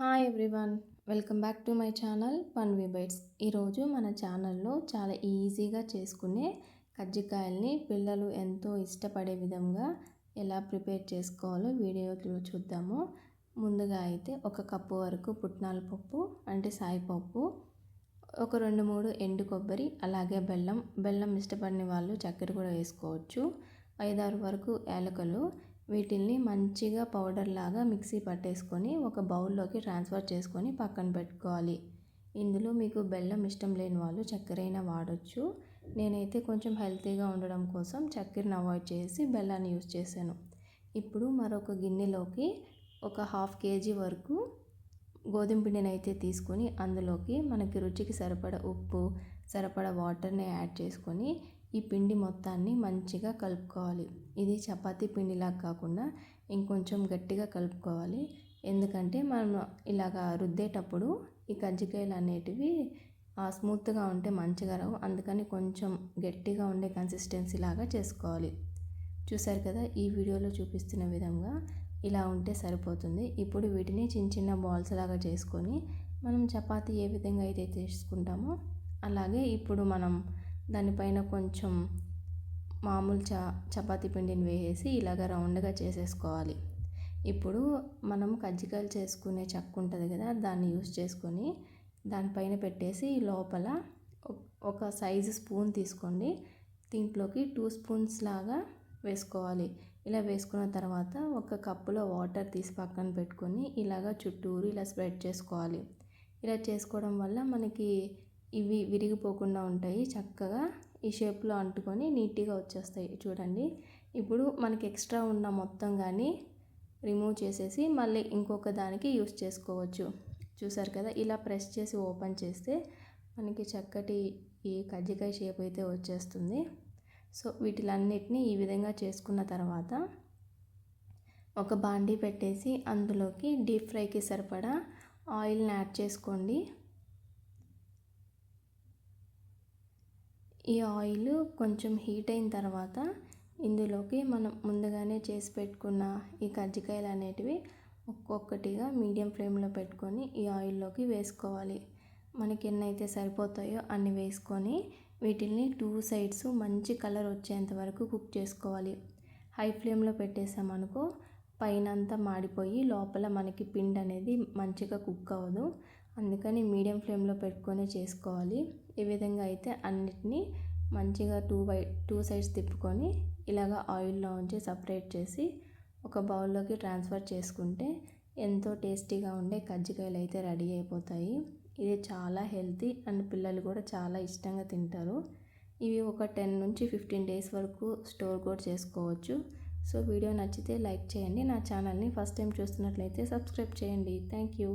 Hi everyone, welcome back to my channel Panvi bytes. ఈరోజు మన ఛానల్లో చాలా ఈజీగా చేసుకునే కజ్జికాయల్ని పిల్లలు ఎంతో ఇష్టపడే విధంగా ఎలా ప్రిపేర్ చేసుకోవాలో వీడియోలో చూద్దాము. ముందుగా అయితే ఒక కప్పు వరకు పుట్నాల పప్పు అంటే సాయిపప్పు, ఒక 2-3 ఎండు కొబ్బరి, అలాగే బెల్లం ఇష్టపడిన వాళ్ళు చక్కెర కూడా వేసుకోవచ్చు. 5-6 వరకు యాలకులు. వీటిల్ని మంచిగా పౌడర్ లాగా మిక్సీ పట్టేసుకొని ఒక బౌల్లోకి ట్రాన్స్ఫర్ చేసుకొని పక్కన పెట్టుకోవాలి. ఇందులో మీకు బెల్లం ఇష్టం లేని వాళ్ళు చక్కెరైనా వాడచ్చు. నేనైతే కొంచెం హెల్తీగా ఉండడం కోసం చక్కెరని అవాయిడ్ చేసి బెల్లాన్ని యూస్ చేశాను. ఇప్పుడు మరొక గిన్నెలోకి ఒక 1/2 kg వరకు గోధుమ పిండిని అయితే తీసుకొని అందులోకి మనకి రుచికి సరిపడా ఉప్పు, సరిపడా వాటర్ని యాడ్ చేసుకొని ఈ పిండి మొత్తాన్ని మంచిగా కలుపుకోవాలి. ఇది చపాతీ పిండిలా కాకుండా ఇంకొంచెం గట్టిగా కలుపుకోవాలి. ఎందుకంటే మనం ఇలాగా రుద్దేటప్పుడు ఈ కజ్జికాయలు అనేటివి స్మూత్గా ఉంటే మంచిగా రావు. అందుకని కొంచెం గట్టిగా ఉండే కన్సిస్టెన్సీ లాగా చేసుకోవాలి. చూసారు కదా, ఈ వీడియోలో చూపిస్తున్న విధంగా ఇలా ఉంటే సరిపోతుంది. ఇప్పుడు వీటిని చిన్న చిన్న బాల్స్ లాగా చేసుకొని మనం చపాతీ ఏ విధంగా అయితే చేసుకుంటామో అలాగే ఇప్పుడు మనం దానిపైన కొంచెం మామూలు చపాతీ పిండిని వేసేసి ఇలాగ రౌండ్గా చేసేసుకోవాలి. ఇప్పుడు మనం కజ్జికాయలు చేసుకునే చెక్క ఉంటుంది కదా, దాన్ని యూస్ చేసుకొని దానిపైన పెట్టేసి లోపల ఒక సైజు స్పూన్ తీసుకోండి. దీంట్లోకి 2 స్పూన్స్ లాగా వేసుకోవాలి. ఇలా వేసుకున్న తర్వాత ఒక కప్పులో వాటర్ తీసి పక్కన పెట్టుకొని ఇలాగ చుట్టూరు ఇలా స్ప్రెడ్ చేసుకోవాలి. ఇలా చేసుకోవడం వల్ల మనకి ఇవి విరిగిపోకుండా ఉంటాయి. చక్కగా ఈ షేప్లో అంటుకొని నీట్గా వచ్చేస్తాయి. చూడండి, ఇప్పుడు మనకి ఎక్స్ట్రా ఉన్న మొత్తం కానీ రిమూవ్ చేసేసి మళ్ళీ ఇంకొక దానికి యూస్ చేసుకోవచ్చు. చూసారు కదా, ఇలా ప్రెస్ చేసి ఓపెన్ చేస్తే మనకి చక్కటి ఈ కజ్జికాయ షేప్ అయితే వచ్చేస్తుంది. సో వీటిలన్నిటిని ఈ విధంగా చేసుకున్న తర్వాత ఒక బాండీ పెట్టేసి అందులోకి డీప్ ఫ్రైకి సరిపడా ఆయిల్ని యాడ్ చేసుకోండి. ఈ ఆయిల్ కొంచెం హీట్ అయిన తర్వాత ఇందులోకి మనం ముందుగానే చేసి పెట్టుకున్న ఈ కజ్జికాయలు అనేటివి ఒక్కొక్కటిగా మీడియం ఫ్లేమ్లో పెట్టుకొని ఈ ఆయిల్లోకి వేసుకోవాలి. మనకి ఎన్నైతే సరిపోతాయో అన్ని వేసుకొని వీటిని 2 సైడ్స్ మంచి కలర్ వచ్చేంత వరకు కుక్ చేసుకోవాలి. హై ఫ్లేమ్లో పెట్టేసామనుకో పైన అంతా మాడిపోయి లోపల మనకి పిండి అనేది మంచిగా కుక్ అవ్వదు. అందుకని మీడియం ఫ్లేమ్లో పెట్టుకొని చేసుకోవాలి. ఈ విధంగా అయితే అన్నిటినీ మంచిగా 2 సైడ్స్ తిప్పుకొని ఇలాగ ఆయిల్లో ఉంచి సపరేట్ చేసి ఒక బౌల్లోకి ట్రాన్స్ఫర్ చేసుకుంటే ఎంతో టేస్టీగా ఉండే కజ్జికాయలు అయితే రెడీ అయిపోతాయి. ఇది చాలా హెల్తీ అండ్ పిల్లలు కూడా చాలా ఇష్టంగా తింటారు. ఇవి ఒక 10 నుంచి 15 డేస్ వరకు స్టోర్ కూడా చేసుకోవచ్చు. సో వీడియో నచ్చితే లైక్ చేయండి. నా ఛానల్ని ఫస్ట్ టైం చూస్తున్నట్లయితే సబ్స్క్రైబ్ చేయండి. Thank you.